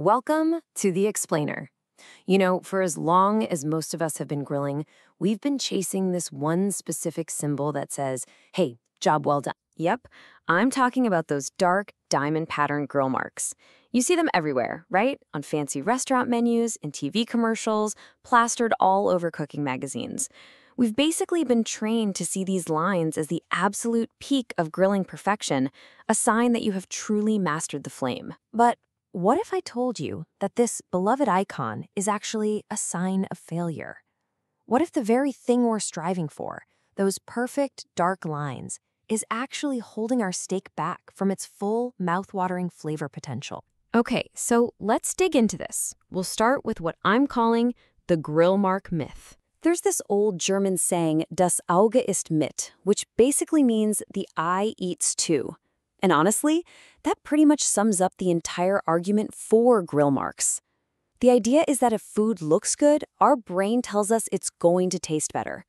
Welcome to The Explainer. You know, for as long as most of us have been grilling, we've been chasing this one specific symbol that says, hey, job well done. Yep, I'm talking about those dark diamond pattern grill marks. You see them everywhere, right? On fancy restaurant menus, in TV commercials, plastered all over cooking magazines. We've basically been trained to see these lines as the absolute peak of grilling perfection, a sign that you have truly mastered the flame. But what if I told you that this beloved icon is actually a sign of failure? What if the very thing we're striving for, those perfect dark lines, is actually holding our steak back from its full, mouth-watering flavor potential? Okay, so let's dig into this. We'll start with what I'm calling the grill mark myth. There's this old German saying, das Auge ist mit, which basically means the eye eats too. And honestly, that pretty much sums up the entire argument for grill marks. The idea is that if food looks good, our brain tells us it's going to taste better.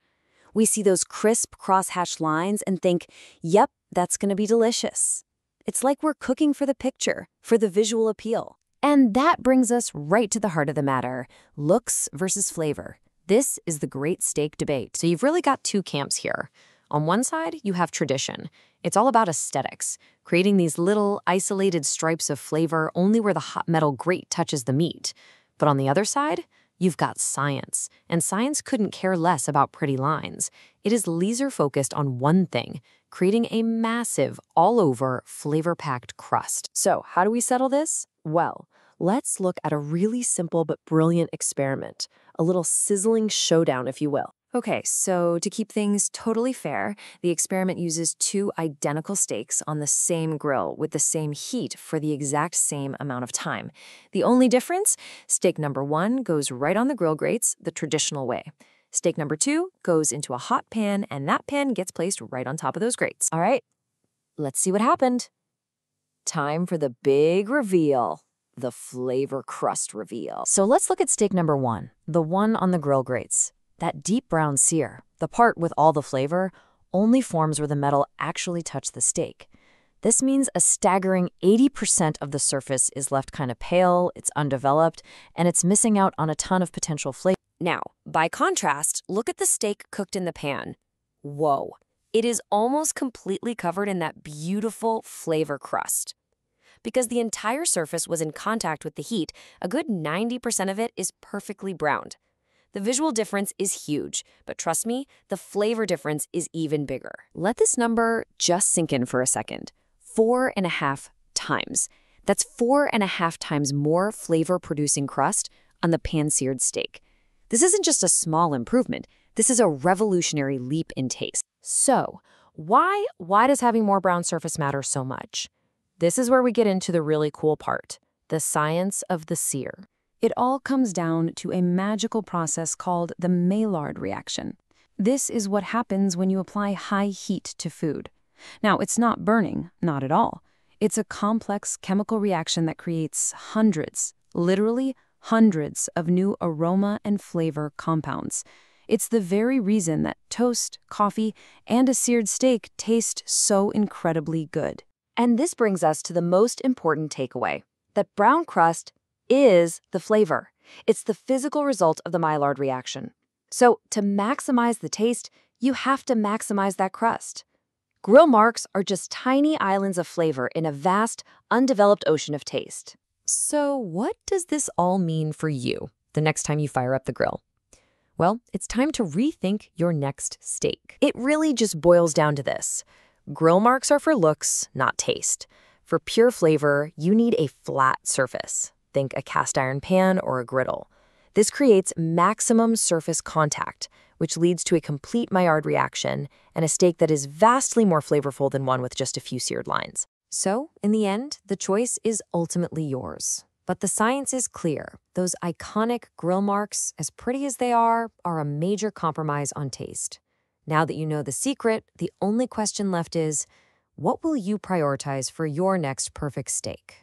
We see those crisp, cross-hatched lines and think, yep, that's going to be delicious. It's like we're cooking for the picture, for the visual appeal. And that brings us right to the heart of the matter, looks versus flavor. This is the great steak debate. So you've really got two camps here. On one side, you have tradition. It's all about aesthetics, creating these little isolated stripes of flavor only where the hot metal grate touches the meat. But on the other side, you've got science, and science couldn't care less about pretty lines. It is laser-focused on one thing, creating a massive, all-over, flavor-packed crust. So how do we settle this? Well, let's look at a really simple but brilliant experiment, a little sizzling showdown, if you will. Okay, so to keep things totally fair, the experiment uses two identical steaks on the same grill with the same heat for the exact same amount of time. The only difference, steak number 1 goes right on the grill grates the traditional way. Steak number 2 goes into a hot pan, and that pan gets placed right on top of those grates. All right, let's see what happened. Time for the big reveal. The flavor crust reveal. So let's look at steak number 1, the one on the grill grates. That deep brown sear, the part with all the flavor, only forms where the metal actually touched the steak. This means a staggering 80% of the surface is left kind of pale, it's undeveloped, and it's missing out on a ton of potential flavor. Now, by contrast, look at the steak cooked in the pan. Whoa, it is almost completely covered in that beautiful flavor crust. Because the entire surface was in contact with the heat, a good 90% of it is perfectly browned. The visual difference is huge, but trust me, the flavor difference is even bigger. Let this number just sink in for a second. 4.5 times. That's 4.5 times more flavor-producing crust on the pan-seared steak. This isn't just a small improvement. This is a revolutionary leap in taste. So, why does having more brown surface matter so much? This is where we get into the really cool part, the science of the sear. It all comes down to a magical process called the Maillard reaction. This is what happens when you apply high heat to food. Now, it's not burning, not at all. It's a complex chemical reaction that creates hundreds, literally hundreds of new aroma and flavor compounds. It's the very reason that toast, coffee, and a seared steak taste so incredibly good. And this brings us to the most important takeaway, that brown crust is the flavor. It's the physical result of the Maillard reaction. So to maximize the taste, you have to maximize that crust. Grill marks are just tiny islands of flavor in a vast, undeveloped ocean of taste. So what does this all mean for you the next time you fire up the grill? Well, it's time to rethink your next steak. It really just boils down to this. Grill marks are for looks, not taste. For pure flavor, you need a flat surface. Think a cast iron pan or a griddle. This creates maximum surface contact, which leads to a complete Maillard reaction and a steak that is vastly more flavorful than one with just a few seared lines. So, in the end, the choice is ultimately yours. But the science is clear. Those iconic grill marks, as pretty as they are a major compromise on taste. Now that you know the secret, the only question left is, what will you prioritize for your next perfect steak?